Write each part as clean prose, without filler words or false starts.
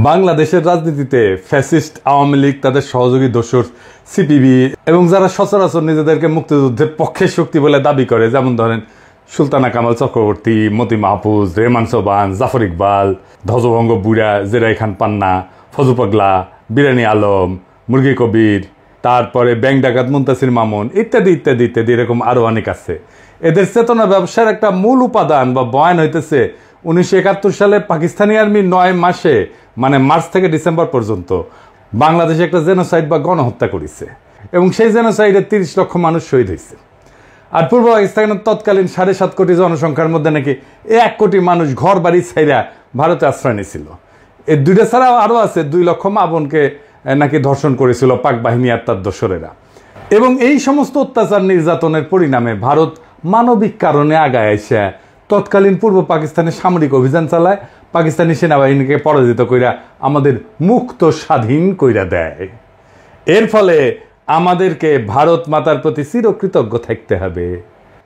বাংলাদেশের রাজনীতিতে ফ্যাসিস্ট আওয়ামী লীগ, তাদের সহযোগী দোসর সিপিবি এবং যারা সচরাচর নিজেদেরকে মুক্তিযুদ্ধের পক্ষের শক্তি বলে দাবি করে, যেমন ধরেন সুলতানা কামাল চক্রবর্তী, মতি মাহফুজ, রেহমান সোবহান, জাফর ইকবাল, ধ্বজভঙ্গ বুড়া, জেরাই খান পান্না, ফজু পাগলা, বিরানি আলম, মুরগি কবির, তারপরে ব্যাংক ডাকাত মুনতাসির মামুন ইত্যাদি ইত্যাদি ইত্যাদি, এরকম আরও অনেক আছে। এদের চেতনা ব্যবসার একটা মূল উপাদান বা বয়ান হইতেছে 1971 সালে পাকিস্তানি আর্মি 9 মাসে, মানে মার্চ থেকে ডিসেম্বর পর্যন্ত বাংলাদেশে একটা জেনোসাইড বা গণহত্যা করেছে এবং সেই জেনোসাইডে 30 লক্ষ মানুষ শহীদ হয়েছে। আর পূর্ব পাকিস্তানের তৎকালীন 7.5 কোটি জনসংখ্যার মধ্যে নাকি 1 কোটি মানুষ ঘর বাড়ি ছাইরা ভারতে আশ্রয় নিয়েছিল। এই দুইটা ছাড়াও আরও আছে 2 লক্ষ মা বোনকে নাকি ধর্ষণ করেছিল পাক বাহিনী আর তার দোসরেরা। এবং এই সমস্ত অত্যাচার নির্যাতনের পরিণামে ভারত মানবিক কারণে আগায় এসে তৎকালীন পূর্ব পাকিস্তানে সামরিক অভিযান চালায়, পাকিস্তানি সেনাবাহিনীকে পরাজিত কইরা আমাদের মুক্ত স্বাধীন কইরা দেয়। এর ফলে আমাদেরকে ভারত মাতার প্রতি চিরকৃতজ্ঞ থাকতে হবে।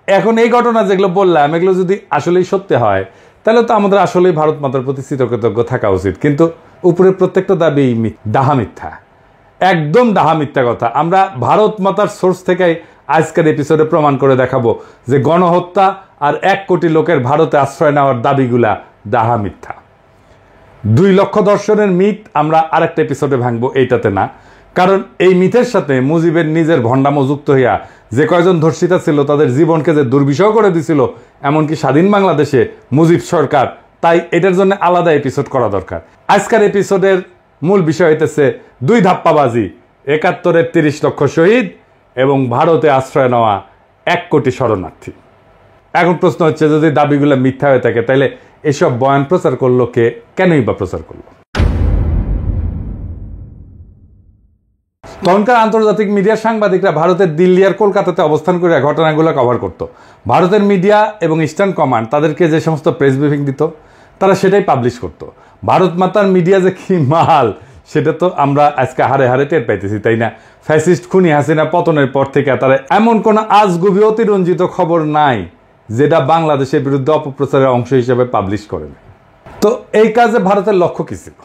এখন এই ঘটনা যেগুলো বললাম, এগুলো যদি আসলেই সত্যি হয় তাহলে তো আমাদের আসলেই ভারত মাতার প্রতি চিরকৃতজ্ঞ থাকা উচিত। কিন্তু উপরের প্রত্যেকটা দাবি ডাহা মিথ্যা, একদম ডাহা মিথ্যা কথা। আমরা ভারত মাতার সোর্স থেকে আজকের এপিসোডে প্রমাণ করে দেখাবো যে গণহত্যা আর 1 কোটি লোকের ভারতে আশ্রয় নেওয়ার দাবিগুলা ডাহা মিথ্যা। 2 লক্ষ দর্শনের মিথ আমরা আরেকটা এপিসোডে ভাঙবো, এইটাতে না। কারণ এই মিথের সাথে মুজিবের নিজের ভণ্ডামো যুক্ত হইয়া যে কয়জন ধর্ষিতা ছিল তাদের জীবনকে যে দুর্বিষহ করে দিছিল এমনকি স্বাধীন বাংলাদেশে মুজিব সরকার, তাই এটার জন্য আলাদা এপিসোড করা দরকার। আজকের এপিসোডের মূল বিষয় হইতেছে 2 ধাপ্পাবাজি, 71-এর 30 লক্ষ শহীদ এবং ভারতে আশ্রয় নেওয়া 1 কোটি শরণার্থী। এখন প্রশ্ন হচ্ছে, যদি দাবিগুলো মিথ্যা হয়ে থাকে তাহলে এসব বয়ান প্রচার করলো কে, কেনই বা প্রচার করলো? তখনকার আন্তর্জাতিক মিডিয়ার সাংবাদিকরা ভারতের দিল্লি আর কলকাতাতে অবস্থান করে ঘটনাগুলো কভার করত। ভারতের মিডিয়া এবং ইস্টার্ন কমান্ড তাদেরকে যে সমস্ত প্রেস ব্রিফিং দিত তারা সেটাই পাবলিশ করত। ভারত মাতার মিডিয়া যে কি মাল সেটা তো আমরা আজকে হারে হারে টের পাইতেছি, তাই না? ফ্যাসিস্ট খুনি হাসিনা পতনের পর থেকে তারা এমন কোনো আজগুবি অতিরঞ্জিত খবর নাই যেটা বাংলাদেশের বিরুদ্ধে অপপ্রচারের অংশ হিসেবে পাবলিশ করেন। তো এই কাজে ভারতের লক্ষ্য কি ছিল?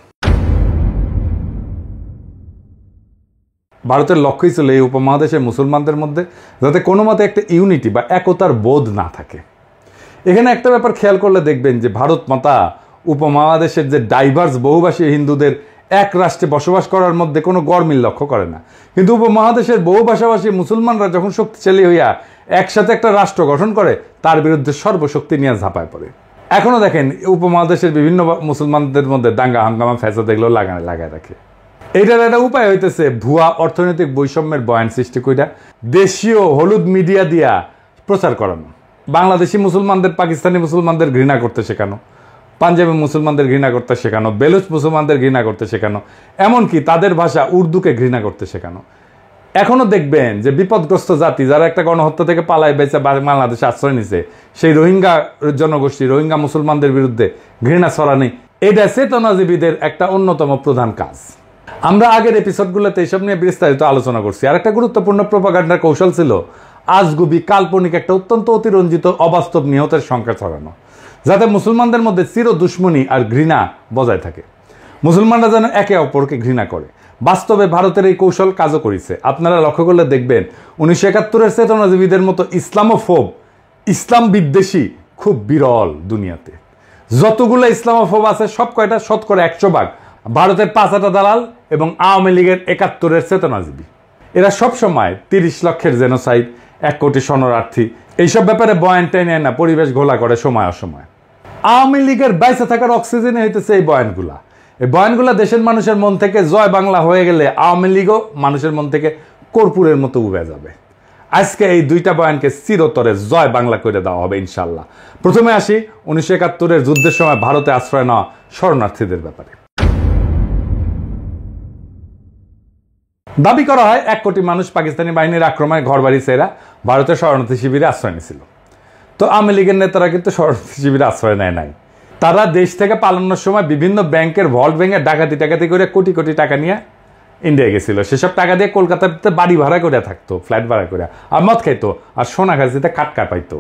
ভারতের লক্ষ্যই ছিল এই উপমহাদেশের মুসলমানদের মধ্যে যাতে কোনো মতে একটা ইউনিটি বা একতার বোধ না থাকে। এখানে একটা ব্যাপার খেয়াল করলে দেখবেন যে ভারত মাতা উপমহাদেশের যে ডাইভার্স বহুভাষী হিন্দুদের এক রাষ্ট্রে বসবাস করার মধ্যে কোনো গরমিল লক্ষ্য করে না। কিন্তু উপমহাদেশের বহুভাষাভাষী মুসলমানরা যখন শক্তিশালী হইয়া একসাথে একটা রাষ্ট্র গঠন করে তার বিরুদ্ধে সর্বশক্তি নিয়ে ঝাঁপায় পড়ে। এখনো দেখেন উপমহাদেশের বিভিন্ন মুসলমানদের মধ্যে দাঙ্গা হাঙ্গামা ফ্যাসাদ এগুলো লাগায় রাখে। এইটার একটা উপায় হইতেছে ভুয়া অর্থনৈতিক বৈষম্যের বয়ান সৃষ্টি কইরা দেশীয় হলুদ মিডিয়া দিয়া প্রচার করানো। বাংলাদেশি মুসলমানদের পাকিস্তানি মুসলমানদের ঘৃণা করতে শেখানো, পাঞ্জাবি মুসলমানদের ঘৃণা করতে শেখানো, বেলুচ মুসলমানদের ঘৃণা করতে শেখানো, এমনকি তাদের ভাষা উর্দুকে ঘৃণা করতে শেখানো। এখনো দেখবেন যে বিপদগ্রস্ত জাতি যারা একটা গণহত্যা থেকে পালায় বেঁচে বাংলাদেশে আশ্রয় নিছে, সেই রোহিঙ্গা জনগোষ্ঠী, রোহিঙ্গা মুসলমানদের বিরুদ্ধে ঘৃণা ছড়ানি, এটা চেতনাজীবীদের একটা অন্যতম প্রধান কাজ। আমরা আগের এপিসোডগুলোতে এইসব নিয়ে বিস্তারিত আলোচনা করছি। আর একটা গুরুত্বপূর্ণ প্রোপাগান্ডার কৌশল ছিল আজগুবি কাল্পনিক একটা অত্যন্ত অতিরঞ্জিত অবাস্তব নিহতের সংখ্যা ছড়ানো, যাতে মুসলমানদের মধ্যে চির দুশ্মনী আর ঘৃণা বজায় থাকে, মুসলমানরা যেন একে অপরকে ঘৃণা করে। বাস্তবে ভারতের এই কৌশল কাজও করেছে। আপনারা লক্ষ্য করলে দেখবেন 1971-এর চেতনাজীবীদের মতো ইসলামোফোব, ইসলাম বিদ্বেষী খুব বিরল দুনিয়াতে। যতগুলো ইসলামোফোব আছে সব কয়টা শতকরা 100% ভারতের 5 দালাল এবং আওয়ামী লীগের 71-এর চেতনাজীবী। এরা সবসময় 30 লক্ষের জেনোসাইড, 1 কোটি শরণার্থী এইসব ব্যাপারে বয়ান টেনে না পরিবেশ ঘোলা করে সময় অসময়। আওয়ামী লীগের বাইসে থাকার অক্সিজেনে হইতেছে এই বয়ানগুলা। এই বয়ানগুলা দেশের মানুষের মন থেকে জয় বাংলা হয়ে গেলে আওয়ামী লীগও মানুষের মন থেকে কর্পূরের মতো উবে যাবে। আজকে এই 2টা বয়ানকে চিরতরে জয় বাংলা করে দেওয়া হবে ইনশাল্লাহ। প্রথমে আসি 1971-এর যুদ্ধের সময় ভারতে আশ্রয় নেওয়া শরণার্থীদের ব্যাপারে। দাবি করা হয় 1 কোটি মানুষ পাকিস্তানি বাহিনীর আক্রমণে ঘরবাড়ি ছেড়া ভারতের শরণার্থী শিবিরে আশ্রয় নিয়েছিল। তো আওয়ামী লীগের নেতারা কিন্তু শরণার্থী শিবিরে আশ্রয় নেয় নাই। তারা দেশ থেকে পালানোর সময় বিভিন্ন ব্যাংকের ভল্ট ভেঙে ডাকাতি করে কোটি কোটি টাকা নিয়ে ইন্ডিয়া গেছিল। সেসব টাকা দিয়ে কলকাতাতে বাড়ি ভাড়া করে থাকতো, ফ্ল্যাট ভাড়া করে, আর মদ খাইতো, আর সোনা খাইতে কাটকা পাইতো।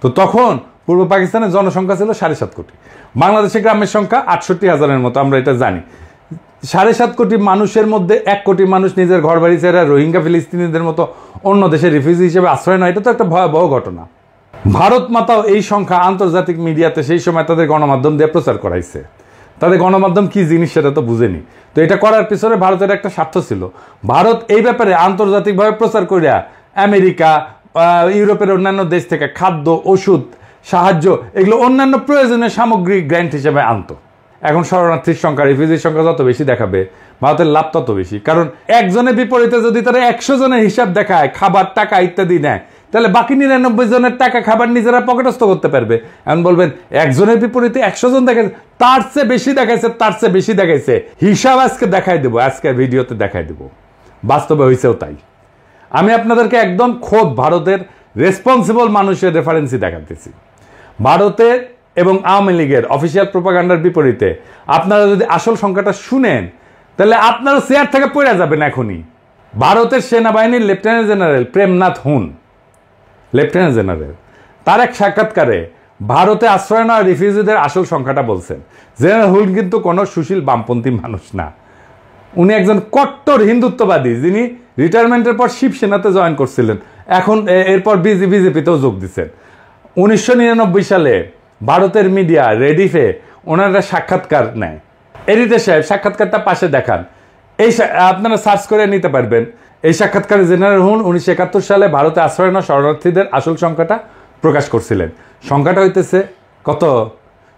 তো তখন পূর্ব পাকিস্তানের জনসংখ্যা ছিল 7.5 কোটি। বাংলাদেশের গ্রামের সংখ্যা 68,000-এর মতো, আমরা এটা জানি। 7.5 কোটি মানুষের মধ্যে 1 কোটি মানুষ নিজের ঘর বাড়ি ছেড়ে রোহিঙ্গা ফিলিস্তিনিদের মতো অন্য দেশে রিফিউজি হিসেবে আশ্রয় নেয়, এটা তো একটা ভয়াবহ ঘটনা। ভারত মাতাও এই সংখ্যা আন্তর্জাতিক মিডিয়াতে সেই সময় তাদের গণমাধ্যম দিয়ে প্রচার করাইছে। তাদের গণমাধ্যম কি জিনিস সেটা তো বুঝেনি। তো এটা করার পিছনে ভারতের একটা স্বার্থ ছিল। ভারত এই ব্যাপারে আন্তর্জাতিকভাবে প্রচার করিয়া আমেরিকা, ইউরোপের অন্যান্য দেশ থেকে খাদ্য, ওষুধ, সাহায্য, এগুলো অন্যান্য প্রয়োজনীয় সামগ্রিক গ্র্যান্ট হিসেবে আনতো। এখন শরণার্থীর সংখ্যা, রিফিউজির সংখ্যা যত বেশি দেখাবে, ভারতের লাভ তত বেশি। কারণ একজনের বিপরীতে যদি তারা 100 জনের হিসাব দেখায়, খাবার, টাকা ইত্যাদি নেয়, তাহলে বাকি 99 জনের টাকা খাবার নিজেরা পকেটস্থ করতে পারবে। এখন বলবেন একজনের বিপরীতে 100 জন দেখাচ্ছে, তার চেয়ে বেশি দেখাইছে, তার চেয়ে বেশি দেখাইছে, হিসাব আজকে দেখাই দেবো, আজকের ভিডিওতে দেখাই দেবো। বাস্তবে হয়েছেও তাই। আমি আপনাদেরকে একদম খোদ ভারতের রেসপন্সিবল মানুষের রেফারেন্সই দেখাতেছি। ভারতের এবং আওয়ামী লীগের অফিসিয়াল প্রোপাগান্ডার বিপরীতে আপনারা যদি আসল সংখ্যাটা শুনেন, তাহলে আপনারা চেয়ার থেকে পড়ে যাবেন এখনই। ভারতের সেনাবাহিনীর লেফটেন্যান্ট জেনারেল প্রেমনাথ হুন, লেফটেন্যান্ট জেনারেল, তার এক সাক্ষাৎকারে ভারতে আশ্রয় নেওয়া রিফিউজিদের আসল সংখ্যাটা বলছেন। জেনারেল হুন কিন্তু কোনো সুশীল বামপন্থী মানুষ না, উনি একজন কট্টর হিন্দুত্ববাদী, যিনি রিটায়ারমেন্টের পর শিবসেনাতে জয়েন করছিলেন, এখন এরপর বিজেপিতেও যোগ দিচ্ছেন। 1999 সালে ভারতের মিডিয়া রেডিফে ওনারা সাক্ষাৎকার নেয়। এডিটর সাহেব সাক্ষাৎকারটা পাশে দেখান, এই আপনারা সার্চ করে নিতে পারবেন। এই সাক্ষাৎকারে জেনারেল হুন 1971 সালে ভারতে আশ্রয় নেওয়া শরণার্থীদের আসল সংখ্যাটা প্রকাশ করছিলেন। সংখ্যাটা হইতেছে কত?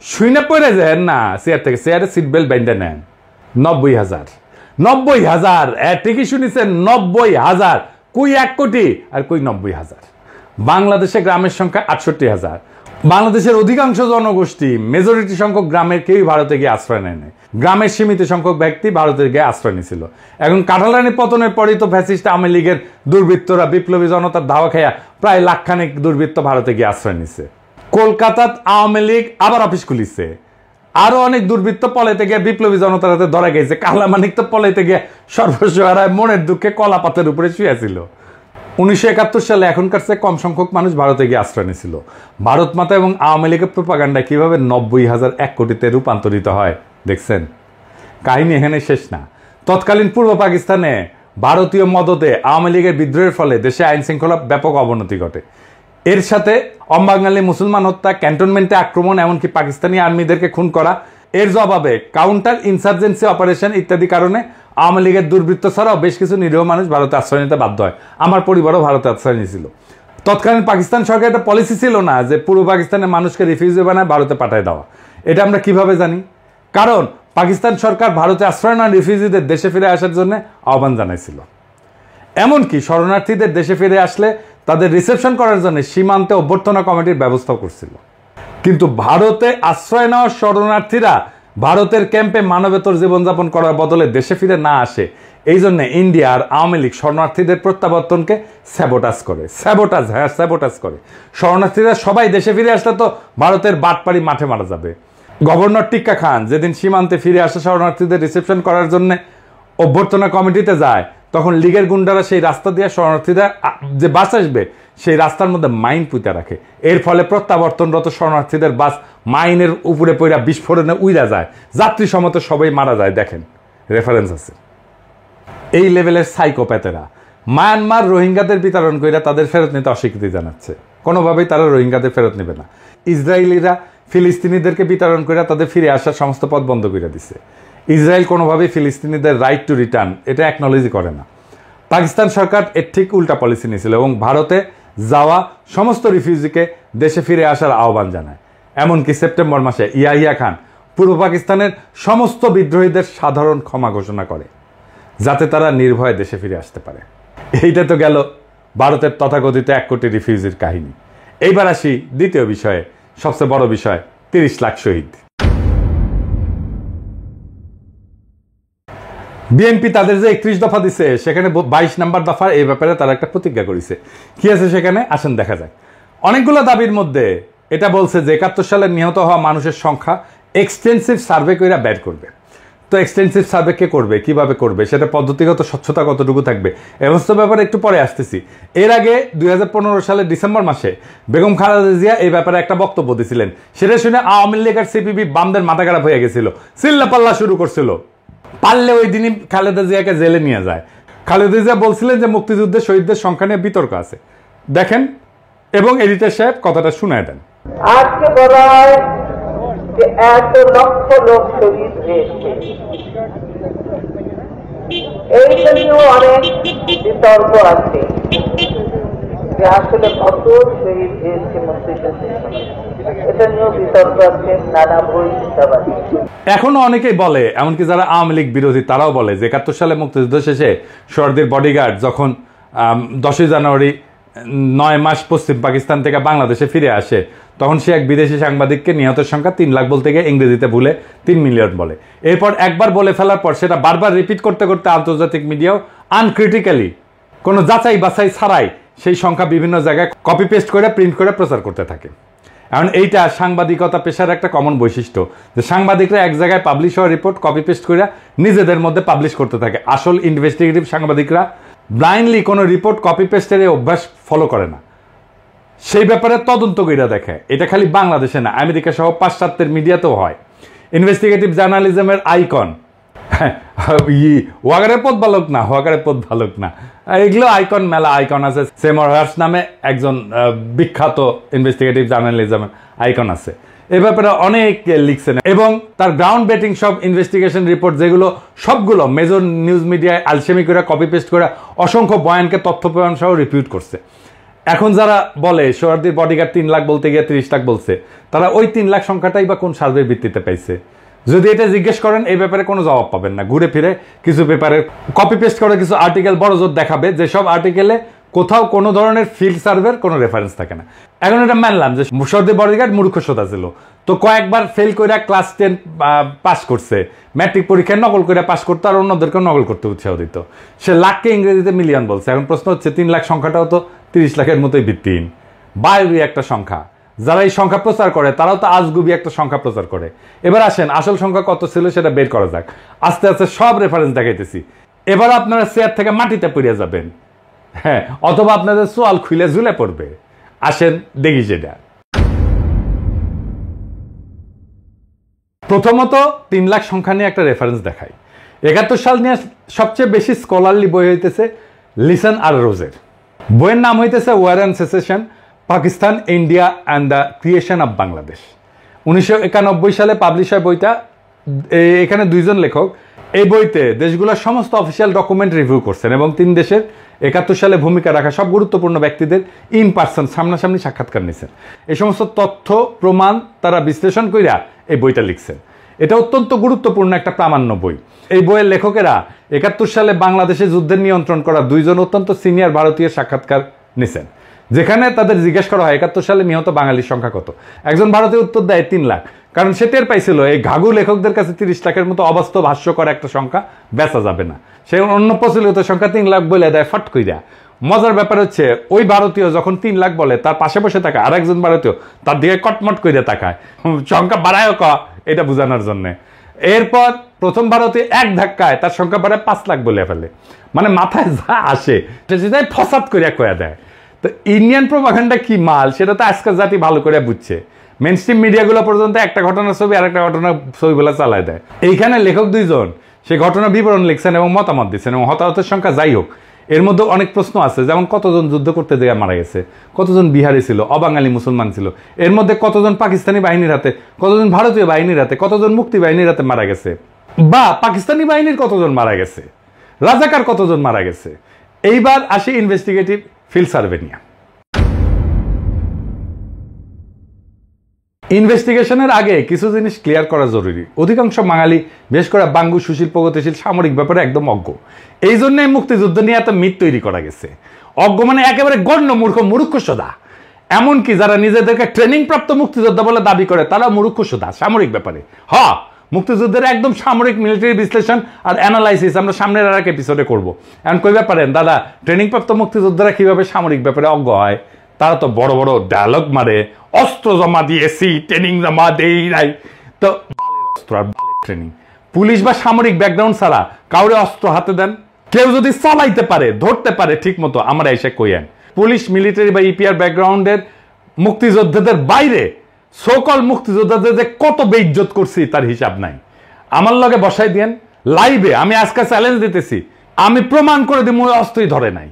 শুইনা পড়ে যায় না, চেয়ার থেকে, চেয়ারে সিট বেল্ট বেঁধে নেন। 90,000। 90,000, ঠিকই শুনেছেন, 90,000। কই 1 কোটি আর কই 90,000। বাংলাদেশে গ্রামের সংখ্যা 68,000। বাংলাদেশের অধিকাংশ জনগোষ্ঠী, মেজরিটি সংখ্যক গ্রামের কেউই ভারতে গিয়ে আশ্রয় নেয় নাই। গ্রামের সীমিত সংখ্যক ব্যক্তি ভারতে গিয়ে আশ্রয় নিয়েছিল। এখন কাঁঠালরানী পতনের পরই তো ফ্যাসিস্ট আওয়ামী লীগের দুর্বৃত্তরা বিপ্লবী জনতার ধাওয়া খাইয়া প্রায় লাখখানেক দুর্বৃত্ত ভারতে গিয়ে আশ্রয় নিছে। কলকাতাত আওয়ামী লীগ আবার অফিস খুলিছে। আরো অনেক দুর্বৃত্ত পলাইতে গিয়ে বিপ্লবী জনতার হাতে ধরা গেছে। কালামানিক তো পলাইতে গিয়ে সর্বস্ব হারায় মনের দুঃখে কলা পাতের উপরে শুয়েছিল। 1971 সালে এখনকার চেয়ে কম সংখ্যক মানুষ ভারতে গিয়ে আশ্রয় নিয়েছিল। ভারত মাতা এবং আওয়ামী লীগের প্রোপাগান্ডা কিভাবে 90,000 1 কোটিতে রূপান্তরিত হয় দেখছেন। কাহিনী এখানে শেষ না। তৎকালীন পূর্ব পাকিস্তানে ভারতীয় মদতে আওয়ামী লীগের বিদ্রোহের ফলে দেশে আইন শৃঙ্খলা ব্যাপক অবনতি ঘটে। এর সাথে অবাঙালি মুসলমান হত্যা, ক্যান্টনমেন্টে আক্রমণ, এমনকি পাকিস্তানি আর্মিদেরকে খুন করা, এর জবাবে কাউন্টার ইনসার্জেন্সি অপারেশন ইত্যাদি কারণে আওয়ামী লীগের দুর্বৃত্ত ছাড়াও বেশ কিছু নিরীহ মানুষ ভারতে আশ্রয় নিতে বাধ্য হয়। আমার পরিবারও ভারতে আশ্রয় নিয়েছিল। তৎকালীন পাকিস্তান সরকার একটা পলিসি ছিল না যে পূর্ব পাকিস্তানের মানুষকে রিফিউজি বানায় ভারতে পাঠায় দেওয়া। এটা আমরা কিভাবে জানি? কারণ পাকিস্তান সরকার ভারতে আশ্রয় নেওয়া রিফিউজিদের দেশে ফিরে আসার জন্য আহ্বান জানাইছিল। এমনকি শরণার্থীদের দেশে ফিরে আসলে তাদের রিসেপশন করার জন্য সীমান্তে অভ্যর্থনা কমিটির ব্যবস্থা করছিল। কিন্তু ভারতে আশ্রয় নেওয়া শরণার্থীরা ভারতের ক্যাম্পে মানবেতর জীবনযাপন করার বদলে দেশে ফিরে না আসে, এই জন্য ইন্ডিয়া আর আওয়ামী লীগ শরণার্থীদের প্রত্যাবর্তনকে স্যাবোটাজ করে। শরণার্থীরা সবাই দেশে ফিরে আসলে তো ভারতের বাটপাড়ি মাঠে মারা যাবে। গভর্নর টিক্কা খান যেদিন সীমান্তে ফিরে আসা শরণার্থীদের রিসেপশন করার জন্য অভ্যর্থনা কমিটিতে যায়, তখন লীগের গুন্ডারা সেই রাস্তা দিয়ে শরণার্থীরা যে বাস আসবে সেই রাস্তার মধ্যে মাইন পুঁতে রাখে। এর ফলে প্রত্যাবর্তনরত শরণার্থীদের বাস মাইনের উপরে পড়া বিস্ফোরণে উইরা যায়, যাত্রী সমত সবাই মারা যায়। দেখেন, রেফারেন্স আছে। এই লেভেলের সাইকোপ্যাথেরা মায়ানমার রোহিঙ্গাদের বিতরণ কইরা তাদের ফেরত নিতে অস্বীকৃতি জানাচ্ছে। কোনোভাবেই তারা রোহিঙ্গাদের ফেরত নেবে না। ইসরায়েলিরা ফিলিস্তিনিদেরকে বিতরণ কইরা তাদের ফিরে আসার সমস্ত পথ বন্ধ করে দিছে। ইসরায়েল কোনোভাবেই ফিলিস্তিনিদের রাইট টু রিটার্ন এটা অ্যাকনোলেজই করে না। পাকিস্তান সরকার এর ঠিক উল্টা পলিসি নিয়েছিল এবং ভারতে যাওয়া সমস্ত রিফিউজিকে দেশে ফিরে আসার আহ্বান জানায়। এমনকি সেপ্টেম্বর মাসে ইয়াহিয়া খান পূর্ব পাকিস্তানের সমস্ত বিদ্রোহীদের সাধারণ ক্ষমা ঘোষণা করে, যাতে তারা নির্ভয়ে দেশে ফিরে আসতে পারে। এইটা তো গেল ভারতের তথাকথিত 1 কোটি রিফিউজির কাহিনী। এইবার আসি দ্বিতীয় বিষয়ে, সবচেয়ে বড় বিষয়, 30 লাখ শহীদ। বিএনপি তাদের যে 31 দফা দিছে, সেখানে 22 নম্বর দফা এই ব্যাপারে তারা একটা প্রতিজ্ঞা করেছে। কি আছে সেখানে আসেন দেখা যায়। অনেকগুলো দাবির মধ্যে এটা বলছে যে 71 সালে নিহত হওয়া মানুষের সংখ্যা এক্সটেন্সিভ সার্ভে করে বের করবে। তো এক্সটেন্সিভ সার্ভে কে করবে, কিভাবে করবে, সেটা পদ্ধতিগত স্বচ্ছতা কতটুকু থাকবে, এমস্ত ব্যাপারে একটু পরে আসতেছি। এর আগে 2015 সালের ডিসেম্বর মাসে বেগম খালেদা জিয়া এই ব্যাপারে একটা বক্তব্য দিয়েছিলেন। সেটা শুনে আওয়ামী লীগ আর সিপিবি বামদের মাথা খারাপ হয়ে গেছিল, চিল্লাপাল্লা শুরু করছিল। পারলে ওই দিনই খালেদা জিয়াকে জেলে নিয়ে যায়। খালেদা জিয়া বলছিলেন যে মুক্তিযুদ্ধে শহীদদের সংখ্যা নিয়ে বিতর্ক আছে, দেখেন এবং এডিটর সাহেব কথাটা শুনায় দেন। আজকে বলা হয় যে 1 লক্ষ লোক শহীদ হয়েছে, এইটা নিয়েও অনেক বিতর্ক আছে যে আসলে কত শহীদ হয়েছে মুক্তিযুদ্ধের সময়, এটা নিয়েও বিতর্ক আছে, নানা বই চিন্তাবাদী। এখনো অনেকেই বলে, এমনকি যারা আওয়ামী লীগ বিরোধী তারাও বলে যে 71 সালে মুক্তিযুদ্ধ শেষে সোহরাওয়ার্দীর বডিগার্ড যখন 10ই জানুয়ারি 9 মাস পশ্চিম পাকিস্তান থেকে বাংলাদেশে ফিরে আসে, তখন সে এক বিদেশি সাংবাদিককে নিহতের সংখ্যা 3 লাখ বলতে গিয়ে ইংরেজিতে ভুলে 3 মিলিয়ন বলে। এরপর একবার বলে ফেলার পর সেটা বারবার রিপিট করতে করতে আন্তর্জাতিক মিডিয়াও আনক্রিটিক্যালি কোনো যাচাই বাছাই ছাড়াই সেই সংখ্যা বিভিন্ন জায়গায় কপি পেস্ট করে প্রিন্ট করে প্রচার করতে থাকে। এখন এইটা সাংবাদিকতা পেশার একটা কমন বৈশিষ্ট্য যে সাংবাদিকরা এক জায়গায় পাবলিশ হওয়া রিপোর্ট কপি পেস্ট করে নিজেদের মধ্যে পাবলিশ করতে থাকে। আসল ইনভেস্টিগেটিভ সাংবাদিকরা ব্লাইন্ডলি কোনো রিপোর্ট কপি পেস্টের এই অভ্যাস ফলো করে না, সেই ব্যাপারে তদন্ত করে দেখে। এটা খালি বাংলাদেশে না, আমেরিকা সহ পাশ্চাত্যের মিডিয়াতেও হয়। ইনভেস্টিগেটিভ জার্নালিজমের আইকন ওয়াগারের পথ বালক না, ওয়াগারের পথ বালক না, এগুলো আইকন, মেলা আইকন আছে। সেমর হার্স নামে একজন বিখ্যাত ইনভেস্টিগেটিভ জার্নালিজমের আইকন আছে, এ ব্যাপারে অনেক লিখছেন এবং তার গ্রাউন্ড ব্রেকিং সব ইনভেস্টিগেশন রিপোর্ট যেগুলো সবগুলো মেজর নিউজ মিডিয়ায় আলসেমি করে কপি পেস্ট করে অসংখ্য বয়ানকে তথ্য প্রমাণ সহ রিপিউট করছে। এখন যারা বলে সোহরাওয়ার্দীর বডিগার্ড 3 লাখ বলতে গিয়ে 30 লাখ বলছে, তারা ওই 3 লাখ সংখ্যাটাই বা কোন সার্ভের ভিত্তিতে পাইছে? যদি এটা জিজ্ঞেস করেন এই ব্যাপারে কোনো জবাব পাবেন না। ঘুরে ফিরে কিছু পেপারে কপি পেস্ট করে কিছু আর্টিকেল বড় জোর দেখাবে, যেসব আর্টিকেলে কোথাও কোনো ধরনের ফিল্ড সার্ভের কোনো রেফারেন্স থাকে না। এখন এটা মানলাম যে সোহরাওয়ার্দীর বডিগার্ড মূর্খতা ছিল, তো কয়েকবার ফেল করে ক্লাস 10 পাস করছে, ম্যাট্রিক পরীক্ষায় নকল করে পাস করতো আর অন্যদেরকেও নকল করতে উৎসাহ দিত। সে লাখকে ইংরেজিতে মিলিয়ন বলছে। এখন প্রশ্ন হচ্ছে 3 লাখ সংখ্যাটাও তো 30 লাখের মতোই ভিত্তিহীন, বাইরে একটা সংখ্যা। যারা এই সংখ্যা প্রচার করে তারাও তো আজগুবি একটা সংখ্যা প্রচার করে। এবার আসেন আসল সংখ্যা কত ছিল সেটা বের করা যাক। আস্তে আস্তে সব রেফারেন্স দেখাইতেছি, এবার আপনারা চেয়ার থেকে মাটিতে পড়ে যাবেন, হ্যাঁ, অথবা আপনাদের সোয়াল খুলে ঝুলে পড়বে। আসেন দেখি সেটা। প্রথমত 3 লাখ সংখ্যা নিয়ে একটা রেফারেন্স দেখাই। 71 সাল নিয়ে সবচেয়ে বেশি স্কলারলি বই হইতেছে লিসন আর রোজের। বইয়ের নাম হইতেছে war and secession, Pakistan, India and the creation of Bangladesh. 1991 সালে পাবলিশ হয় বইটা। এখানে 2 জন লেখক এই বইতে দেশগুলোর সমস্ত অফিসিয়াল ডকুমেন্ট রিভিউ করছেন এবং 3 দেশের 71 সালে ভূমিকা রাখা সব গুরুত্বপূর্ণ ব্যক্তিদের ইন পার্সন সামনাসামনি সাক্ষাৎকার নিয়েছেন। এই সমস্ত তথ্য প্রমাণ তারা বিশ্লেষণ কইরা এই বইটা লিখছেন। এটা অত্যন্ত গুরুত্বপূর্ণ একটা প্রামাণ্য বই। এই বইয়ের লেখকেরা 71 সালে বাংলাদেশে যুদ্ধের নিয়ন্ত্রণ করা 2 জন অত্যন্ত সিনিয়র ভারতীয় সাক্ষাৎকার নিছেন, যেখানে তাদের জিজ্ঞেস করা হয় 71 সালে নিহত বাঙালির সংখ্যা কত। একজন ভারতীয় উত্তর দেয় 3 লাখ, কারণ সে টের পাইছিল এই ঘাঘু লেখকদের কাছে 30 লাখের মতো অবাস্তব হাস্যকর একটা সংখ্যা বেচা যাবে না। সে অন্য প্রচলিত সংখ্যা 3 লাখ বলে দেয় ফট কইরা। মজার ব্যাপার হচ্ছে ওই ভারতীয় যখন 3 লাখ বলে তার পাশে বসে থাকা আর একজন ভারতীয় তার দিকে কটমট করে তাকায়, সংখ্যা বাড়ায় এটা বোঝানোর জন্য। এরপর প্রথম ভারতীয় এক ধাক্কায় তার সংখ্যা বাড়ায় 5 লাখ বলে ফেলে। মানে মাথায় যা আসে সেটাই ফসাদ করে কয়া দেয়। তো ইন্ডিয়ান প্রোপাগান্ডা কি মাল সেটা তো আজকাল জাতি ভালো করে বুঝছে। মেইনস্ট্রিম মিডিয়াগুলো পর্যন্ত একটা ঘটনার ছবি আর একটা ঘটনার ছবিগুলো চালায় দেয়। এইখানে লেখক 2 জন সেই ঘটনার বিবরণ লিখছেন এবং মতামত দিচ্ছেন, এবং হতাহতের সংখ্যা যাই হোক এর মধ্যে অনেক প্রশ্ন আছে, যেমন কতজন যুদ্ধ করতে গিয়ে মারা গেছে, কতজন বিহারি ছিল, অবাঙালি মুসলমান ছিল, এর মধ্যে কতজন পাকিস্তানি বাহিনীর হাতে, কতজন ভারতীয় বাহিনীর হাতে, কতজন মুক্তি বাহিনীর হাতে মারা গেছে, বা পাকিস্তানি বাহিনীর কতজন মারা গেছে, রাজাকার কতজন মারা গেছে। এইবার আসি ইনভেস্টিগেটিভ ফিল্ড সার্ভে নিয়ে। ইনভেস্টিগেশনের আগে কিছু জিনিস ক্লিয়ার করা জরুরি। অধিকাংশ বাঙালি, বিশেষ করে বাঙ্গু, সুশীল, প্রগতিশীল, সামরিক ব্যাপারে একদম অজ্ঞ। এই জন্যই মুক্তিযুদ্ধ নিয়ে এত মিথ তৈরি করা গেছে। অজ্ঞ মানে একেবারে গণ্য মূর্খ সোদা। এমনকি যারা নিজেদেরকে ট্রেনিং প্রাপ্ত মুক্তিযোদ্ধা বলে দাবি করে তারা মূর্খ সোদা সামরিক ব্যাপারে। মুক্তিযুদ্ধের একদম সামরিক মিলিটারি বিশ্লেষণ আর অ্যানালাইসিস আমরা সামনের আর এক এপিসোডে করবো। এখন কইবা পারেন দাদা ট্রেনিং প্রাপ্ত মুক্তিযোদ্ধারা কিভাবে সামরিক ব্যাপারে অজ্ঞ হয়? তারা তো বড় বড় ডায়লগ মারে, অস্ত্র জমা দিয়েছি, ট্রেনিং জমা দেই নাই। তো অস্ত্র আর ট্রেনিং, পুলিশ বা সামরিক ব্যাকগ্রাউন্ড ছাড়া কাউরে অস্ত্র হাতে দেন? কেউ যদি চালাইতে পারে, ধরতে পারে ঠিক মতো, আমরা এসে কইয়েন। পুলিশ, মিলিটারি বা ইপিআর ব্যাকগ্রাউন্ডের মুক্তিযোদ্ধাদের বাইরে সকল মুক্তিযোদ্ধাদের যে কত বেইজ্জত করছি তার হিসাব নাই। আমার লগে বসাই দিয়েন, লাইভে আমি আজকে চ্যালেঞ্জ দিতেছি, আমি প্রমাণ করে দিব ওই অস্ত্রই ধরে নাই।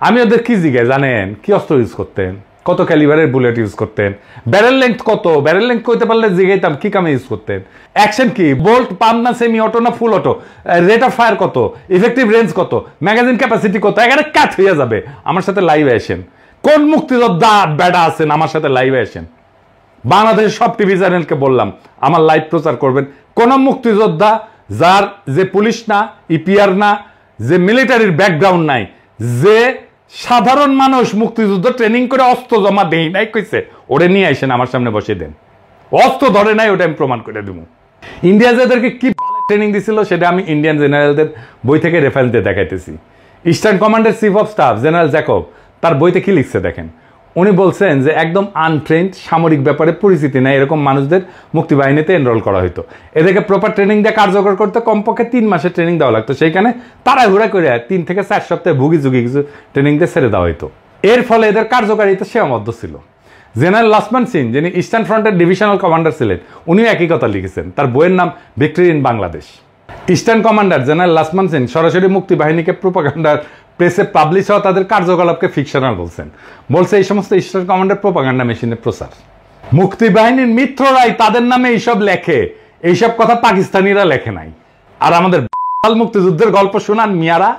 আমি ওদের কি জিজ্ঞাসা জানেন, কি অস্ত্র ইউজ করতেন, কত ক্যালিবারের বুলেট ইউজ করতেন, ব্যারেল লেংথ কত, ব্যারেল লেংথ কইতে পারলে জিজ্ঞাইতাম কি কামে ইউজ করতেন, অ্যাকশন কি, বোল্ট পাম্প না সেমি অটো না ফুল অটো, রেট অফ ফায়ার কত, ইফেক্টিভ রেঞ্জ কত, ম্যাগাজিন ক্যাপাসিটি কত, এখানে কাট হয়ে যাবে। আমার সাথে লাইভে আসেন, কোন মুক্তিযোদ্ধা বেড়া আছেন আমার সাথে লাইভে আসেন। বাংলাদেশের সব টিভি চ্যানেলকে বললাম আমার লাইভ প্রচার করবেন। কোন মুক্তিযোদ্ধা যার যে পুলিশ না, ইপিআর না, যে মিলিটারির ব্যাকগ্রাউন্ড নাই, যে সাধারণ মানুষ মুক্তিযুদ্ধ ট্রেনিং করে অস্ত্র জমা দেই নাই কইছে, ওরে নিয়ে আসেন আমার সামনে বসিয়ে দেন। অস্ত্র ধরে নাই ওটা আমি প্রমাণ করে দেবো। ইন্ডিয়া যাদেরকে কি ট্রেনিং দিছিল সেটা আমি ইন্ডিয়ান জেনারেলদের বই থেকে রেফারেন্স দিয়ে দেখাইতেছি। ইস্টার্ন কমান্ডের chief of staff general Jacob তার বইতে কি লিখছে দেখেন। উনি বলছেন যে একদম আনট্রেন্ড, সামরিক ব্যাপারে পরিচিতি নেই এরকম মানুষদের মুক্তিবাহিনীতে এনরোল করা হইতো। এদেরকে প্রপার ট্রেনিং দিয়ে কার্যকর করতে কমপক্ষে 3 মাসের ট্রেনিং দেওয়া লাগতো। সেইখানে তাড়াহুড়া করে 3 থেকে 4 সপ্তাহে ভুগি ঝুগি কিছু ট্রেনিং দিয়ে ছেড়ে দেওয়া হইতো। এর ফলে এদের কার্যকারিতা সীমাবদ্ধ ছিল। জেনারেল লক্ষ্মণ সিং যিনি ইস্টার্ন ফ্রন্টের ডিভিশনাল কমান্ডার ছিলেন, উনিও একই কথা লিখেছেন। তার বইয়ের নাম victory in Bangladesh. Eastern commander general Lakshman Singh সরাসরি মুক্তিবাহিনীকে প্রোপাগান্ডার প্রেসে পাবলিশ হওয়া তাদের কার্যকলাপকে ফিকশনাল বলছেন। বলছে এই সমস্ত ইস্টার্ন কমান্ডার প্রোপাগান্ডা মেশিনের প্রচার। মুক্তিবাহিনীর মিত্ররাই তাদের নামে এইসব লেখে, এইসব কথা পাকিস্তানিরা লেখে নাই। আর আমাদের মুক্তিযুদ্ধের গল্প শোনান মিয়ারা।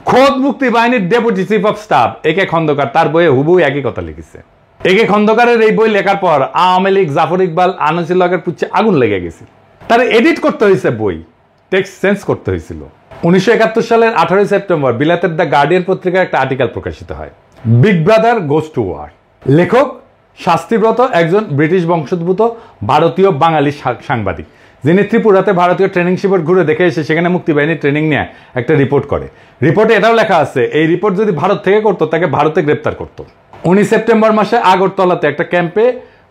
খোদ মুক্তিবাহিনীর ডেপুটি চিফ অফ স্টাফ একে খন্দকার তার বইয়ে হুবহু একই কথা লিখেছে। একে খন্দকারের এই বই লেখার পর আওয়ামী লীগ, জাফর ইকবাল, আনিসুল্লাহের পুচ্ছে আগুন লেগে গেছে। তার এডিট করতে হয়েছে বই, টেক্সট চেঞ্জ করতে হয়েছিল। 1971 সালের 18 সেপ্টেম্বর বিলাতের দ্য গার্ডিয়ান পত্রিকার একটা আর্টিকেল প্রকাশিত হয়, big brother goes to war. লেখক শাস্তিব্রত একজন ব্রিটিশ বংশোদ্ভূত ভারতীয় বাঙালি সাংবাদিক, যিনি ত্রিপুরাতে ভারতীয় ট্রেনিং শিবির ঘুরে দেখে এসে সেখানে মুক্তিবাহিনীর ট্রেনিং নিয়ে একটা রিপোর্ট করে। রিপোর্টে এটাও লেখা আছে এই রিপোর্ট যদি ভারত থেকে করতো তাকে ভারতে গ্রেপ্তার করতো। 19 সেপ্টেম্বর মাসে আগরতলাতে একটা ক্যাম্পে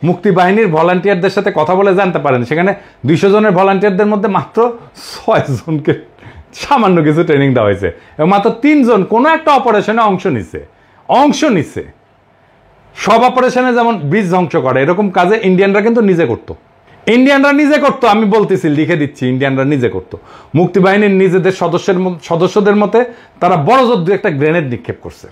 মুক্তিবাহিনীর ভলান্টিয়ারদের সাথে কথা বলে জানতে পারেন সেখানে 200 জনের ভলান্টিয়ারদের মধ্যে মাত্র 6 জনকে সামান্য কিছু ট্রেনিং দেওয়া হয়েছে এবং মাত্র 3 জন কোনো একটা অপারেশনে অংশ নিছে। সব অপারেশনে যেমন বীজ ধ্বংস করে এরকম কাজে ইন্ডিয়ানরা কিন্তু নিজে করতো। আমি বলতেছি, লিখে দিচ্ছি, ইন্ডিয়ানরা নিজে করতো। মুক্তিবাহিনীর নিজেদের সদস্যদের মতে তারা বড় জোর একটা গ্রেনেড নিক্ষেপ করছে।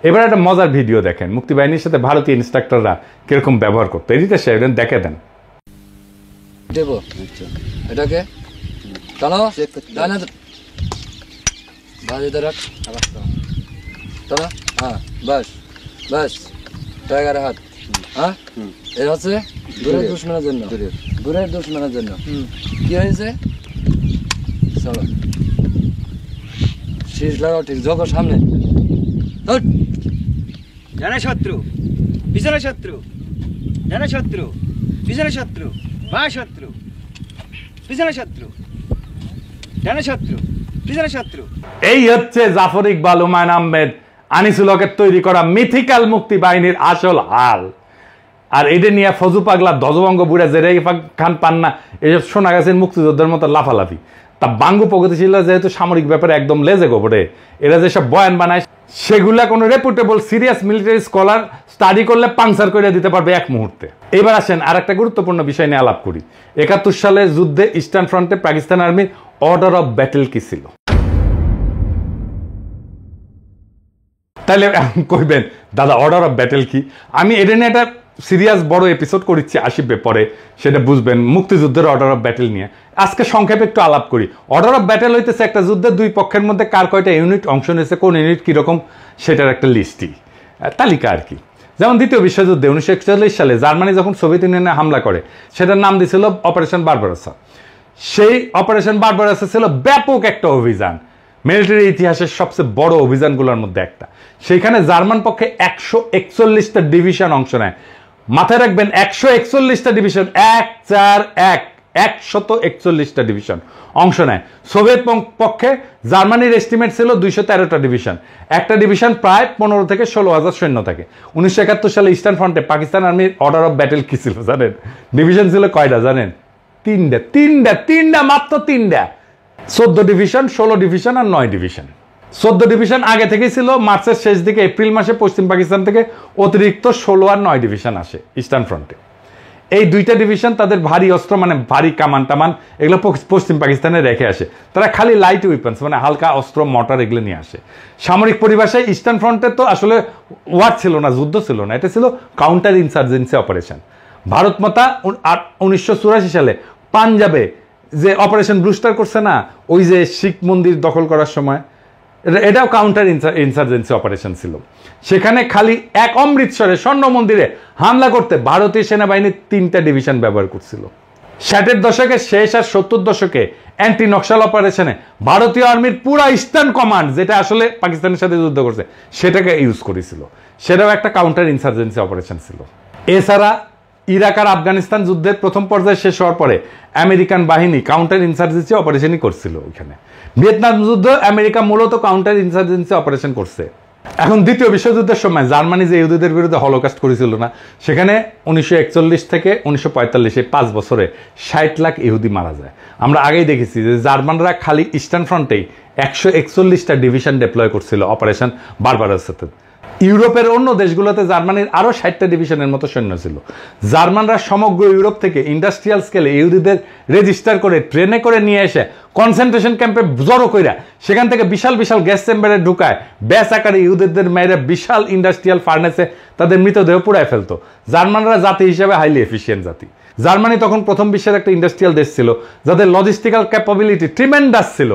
এবার একটা মজার ভিডিও দেখেন মুক্তিবাহিনীর সাথে ভারতীয় ইনস্ট্রাক্টররা কিরকম ব্যবহার করতো। এদিকে সে দেখে দেন। এটাকে টানো, বাজিতে রাখ, টানো, হ্যাঁ, বাস বাস, টাইগার হাত, হ্যাঁ, এর হচ্ছে দূরের দুশ্মনের জন্য, দূরের দুশ্মনের জন্য। কি হয়েছে? চলো শীষ লাগাও, ঠিক জগো সামনে, ডানে শত্রু, পিছনে শত্রু, ডানে শত্রু, পিছনে শত্রু, বাঁ শত্রু, পিছনে শত্রু, ডানে শত্রু, পিছনে শত্রু। এই হচ্ছে জাফর ইকবাল, হুমায়ুন আহমেদ, আনিসুল হকের তৈরি করা মিথিক্যাল মুক্তিবাহিনীর আসল হাল। আর এটা নিয়ে ফজু পাগলা ধ্বজভঙ্গ বুড়া জেরে খান পান্না এসব শোনা গেছে মুক্তিযোদ্ধার মতো লাফালাফি। তা বাঙ্গু প্রগতিশীল যেহেতু সামরিক ব্যাপারে একদম লেজে গোবরে, এরা যেসব বয়ান বানায় সেগুলা কোনো reputable serious military scholar study করলে পাংচার করে দিতে পারবে এক মুহূর্তে। এবার আসেন আর একটা গুরুত্বপূর্ণ বিষয় নিয়ে আলাপ করি। 71 সালে যুদ্ধে ইস্টার্ন ফ্রন্টে পাকিস্তান আর্মির অর্ডার অফ ব্যাটেল কি ছিল? তাহলে কইবেন দাদা অর্ডার অফ ব্যাটেল কি? আমি এটা নিয়ে একটা সিরিয়াস বড় এপিসোড করেছি, আসিবে পরে, সেটা বুঝবেন মুক্তিযুদ্ধের অর্ডার অফ ব্যাটেল নিয়ে। আজকে সংক্ষেপে একটু আলাপ করি। অর্ডার অফ ব্যাটেল হইতেছে একটা যুদ্ধে দুই পক্ষের মধ্যে কার কয়টা ইউনিট অংশ নিয়েছে, কোন ইউনিট কিরকম, সেটার একটা লিস্টই, তালিকা আর কি। যেমন দ্বিতীয় বিশ্বযুদ্ধে 1941 সালে জার্মানি যখন সোভিয়েত ইউনিয়নে হামলা করে সেটার নাম দিয়েছিল অপারেশন বারবারোসা। সেই অপারেশন বারবারোসা ছিল ব্যাপক একটা অভিযান, মিলিটারি ইতিহাসের সবচেয়ে বড় অভিযানগুলোর মধ্যে একটা। সেইখানে জার্মান পক্ষে 141টা ডিভিশন অংশ নেয়। মাথায় রাখবেন 141টা ডিভিশন, 141টা ডিভিশন অংশ নেয়। সোভিয়েত পক্ষে জার্মানির এস্টিমেট ছিল 213টা ডিভিশন, একটা ডিভিশন প্রায় 15 থেকে 16,000 সৈন্য থাকে। 1971 সালে ইস্টার্ন ফ্রন্টে পাকিস্তান আর্মির অর্ডার অফ ব্যাটেল কি ছিল জানেন? ডিভিশন ছিল কয়টা জানেন? 3টা, মাত্র 3টা। 14 ডিভিশন, 16 ডিভিশন আর 9 ডিভিশন। 14 ডিভিশন আগে থেকেই ছিল, মার্চের শেষ দিকে এপ্রিল মাসে পশ্চিম পাকিস্তান থেকে অতিরিক্ত 16 আর 9 ডিভিশন আসে ইস্টার্ন ফ্রন্টে। এই দুইটা ডিভিশন তাদের ভারী অস্ত্র মানে ভারী কামান টামান এগুলো পশ্চিম পাকিস্তানে রেখে আসে। তারা খালি লাইট উইপন্স মানে হালকা অস্ত্র মোটর এগুলো নিয়ে আসে। সামরিক পরিভাষায় ইস্টার্ন ফ্রন্টে তো আসলে ওয়ার ছিল না, যুদ্ধ ছিল না, এটা ছিল কাউন্টার ইনসার্জেন্সি অপারেশন। ভারত মাতা 1984 সালে পাঞ্জাবে যে অপারেশন ব্লুস্টার করছে না, ওই যে শিখ মন্দির দখল করার সময়, এটাও কাউন্টার ইনসার্জেন্সি অপারেশন ছিল। সেখানে খালি এক অমৃতসরে স্বর্ণ মন্দিরে হামলা করতে ভারতীয় সেনাবাহিনী 3টা ডিভিশন ব্যবহার করছিল। 60-এর দশকের শেষ আর 70 দশকে অ্যান্টি নকশাল অপারেশনে ভারতীয় আর্মির পুরা ইস্টার্ন কমান্ড, যেটা আসলে পাকিস্তানের সাথে যুদ্ধ করছে, সেটাকে ইউজ করেছিল। সেটাও একটা কাউন্টার ইনসার্জেন্সি অপারেশন ছিল। এছাড়া ইরাক আর আফগানিস্তান যুদ্ধের প্রথম পর্যায়ে শেষ হওয়ার পরে আমেরিকান বাহিনী কাউন্টার ইনসার্জেন্সি অপারেশনই করছিল ওইখানে। ভিয়েতনাম যুদ্ধ আমেরিকা মূলত কাউন্টার ইনসার্জেন্সি অপারেশন করছে। এখন দ্বিতীয় বিশ্বযুদ্ধের সময় জার্মানি যে ইহুদিদের বিরুদ্ধে হলোকাস্ট করেছিল না, সেখানে 1941 থেকে 1945 এই 5 বছরে 60 লাখ ইহুদি মারা যায়। আমরা আগেই দেখেছি যে জার্মানরা খালি ইস্টার্ন ফ্রন্টেই 141টা ডিভিশন ডেপ্লয় করছিল অপারেশন বারবারাসেতে। ইউরোপের অন্য দেশগুলোতে জার্মানির আরও 60টা ডিভিশনের মতো সৈন্য ছিল। জার্মানরা সমগ্র ইউরোপ থেকে ইন্ডাস্ট্রিয়াল স্কেলে ইহুদিদের রেজিস্টার করে ট্রেনে করে নিয়ে এসে কনসেন্ট্রেশন ক্যাম্পে জড়ো কইরা সেখান থেকে বিশাল বিশাল গ্যাস চেম্বারে ঢুকায় ব্যাস আকারে ইহুদিদের মেয়েরা বিশাল ইন্ডাস্ট্রিয়াল ফার্নেসে তাদের মৃতদেহ পুড়ায় ফেলতো। জার্মানরা জাতি হিসেবে হাইলি এফিসিয়েন্ট জাতি। জার্মানি তখন প্রথম বিশ্বের একটা ইন্ডাস্ট্রিয়াল দেশ ছিল, যাদের লজিস্টিক্যাল ক্যাপাবিলিটি ট্রিমেন্ডাস ছিল।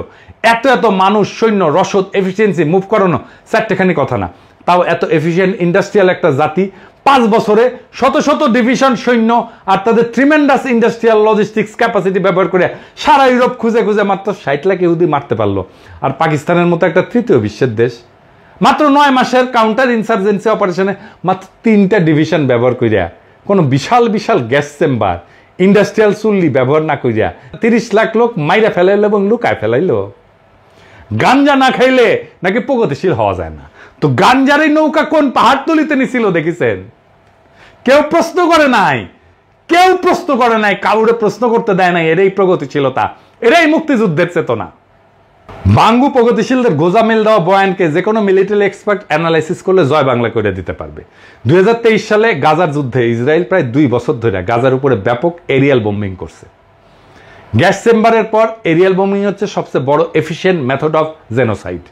এত এত মানুষ, সৈন্য, রসদ, এফিসিয়েন্সি মুভ করানো চারটেখানি কথা না। তাও এত এফিসিয়েন্ট ইন্ডাস্ট্রিয়াল একটা জাতি 5 বছরে শত শত ডিভিশন সৈন্য আর তাদের ট্রিমেন্ডাস ইন্ডাস্ট্রিয়াল লজিস্টিক্স ক্যাপাসিটি ব্যবহার করে সারা ইউরোপ খুঁজে খুঁজে মাত্র 60 লাখ ইহুদি মারতে পারলো। আর পাকিস্তানের মতো একটা তৃতীয় বিশ্বের দেশ মাত্র 9 মাসের কাউন্টার ইনসার্জেন্সি অপারেশনে মাত্র 3টা ডিভিশন ব্যবহার করিয়া, কোনো বিশাল বিশাল গ্যাস চেম্বার, ইন্ডাস্ট্রিয়াল চুল্লি ব্যবহার না করিয়া 30 লাখ লোক মাইরা ফেলাইলো এবং লুকায় ফেলাইলো। গাঞ্জা না খাইলে নাকি প্রগতিশীল হওয়া যায় না। তো গাঞ্জার এই নৌকা কোন পাহাড়তলিতে নিছিল দেখেছেন? কেউ প্রশ্ন করে নাই, কেউ প্রশ্ন করে নাই, কাউরে প্রশ্ন করতে দেয় নাই। এরাই প্রগতিশীলতা, এরাই মুক্তিযুদ্ধের চেতনা। বাঙ্গু প্রগতিশীলদের গোজামিল দেওয়া বয়ানকে যে কোনো মিলিটারি এক্সপার্ট অ্যানালাইসিস করলে জয় বাংলা করে দিতে পারবে। 2023 সালে গাজার যুদ্ধে ইসরায়েল প্রায় 2 বছর ধরে গাজার উপরে ব্যাপক এরিয়াল বোম্বিং করছে। গ্যাস চেম্বারের পর এরিয়াল বোম্বিং হচ্ছে সবচেয়ে বড় এফিশিয়েন্ট মেথড অফ জেনোসাইড।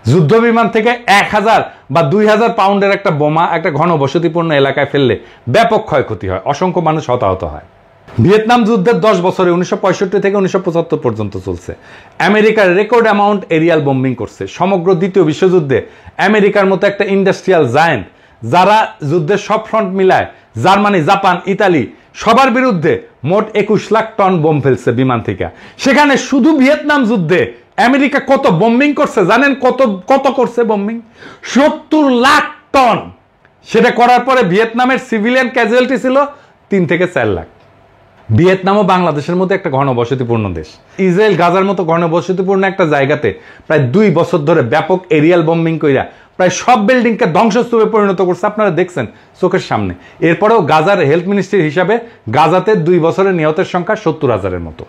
যুদ্ধ বিমান থেকে 1000 বা 2000 পাউন্ডের একটা বোমা একটা ঘনবসতিপূর্ণ এলাকায় ফেললে ব্যাপক ক্ষয়ক্ষতি হয়, অসংখ্য মানুষ হতাহত হয়। ভিয়েতনাম যুদ্ধের 10 বছরে 1965 থেকে 1975 পর্যন্ত চলছে। আমেরিকার রেকর্ড অ্যামাউন্ট এরিয়াল বোম্বিং করছে। সমগ্র দ্বিতীয় বিশ্বযুদ্ধে আমেরিকার মতো একটা ইন্ডাস্ট্রিয়াল জায়ান্ট, যারা যুদ্ধের সব ফ্রন্ট মিলায় জার্মানি, জাপান, ইতালি সবার বিরুদ্ধে মোট 21 লাখ টন বোম ফেলছে বিমান থেকে। সেখানে শুধু ভিয়েতনাম যুদ্ধে আমেরিকা কত বোম্বিং করছে জানেন? কত করছে বোম্বিং? 70 লাখ টন। সেটা করার পরে ভিয়েতনামের সিভিলিয়ান ক্যাজুয়ালিটি ছিল 3 থেকে 4 লাখ। ভিয়েতনামও বাংলাদেশের মতো একটা ঘনবসতিপূর্ণ দেশ। ইসরায়েল গাজার মতো ঘনবসতিপূর্ণ একটা জায়গাতে প্রায় 2 বছর ধরে ব্যাপক এরিয়াল বোম্বিং কইরা প্রায় সব বিল্ডিংকে ধ্বংসস্তূপে পরিণত করছে, আপনারা দেখছেন চোখের সামনে। এরপরেও গাজার হেলথ মিনিস্ট্রি হিসাবে গাজাতে 2 বছরে নিহতের সংখ্যা 70,000-এর মতো।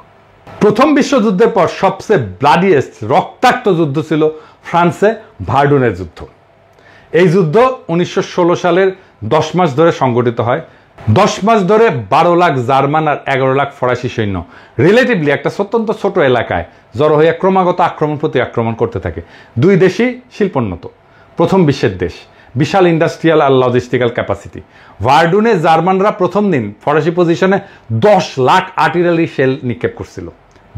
প্রথম বিশ্বযুদ্ধের পর সবচেয়ে ব্লাডিয়েস্ট রক্তাক্ত যুদ্ধ ছিল ফ্রান্সে ভার্ডুনের যুদ্ধ। এই যুদ্ধ 1916 সালের 10 মাস ধরে সংগঠিত হয়। 10 মাস ধরে 12 লাখ জার্মান আর 11 লাখ ফরাসি সৈন্য রিলেটিভলি একটা অত্যন্ত ছোট এলাকায় জড়ো হয়ে ক্রমাগত আক্রমণ প্রতি আক্রমণ করতে থাকে। 2 দেশই শিল্পোন্নত, প্রথম বিশ্বের দেশ, বিশাল ইন্ডাস্ট্রিয়াল আর লজিস্টিক্যাল ক্যাপাসিটি। ভার্ডুনে জার্মানরা প্রথম দিন ফরাসি পজিশনে 10 লাখ আর্টিলারি শেল নিক্ষেপ করছিল।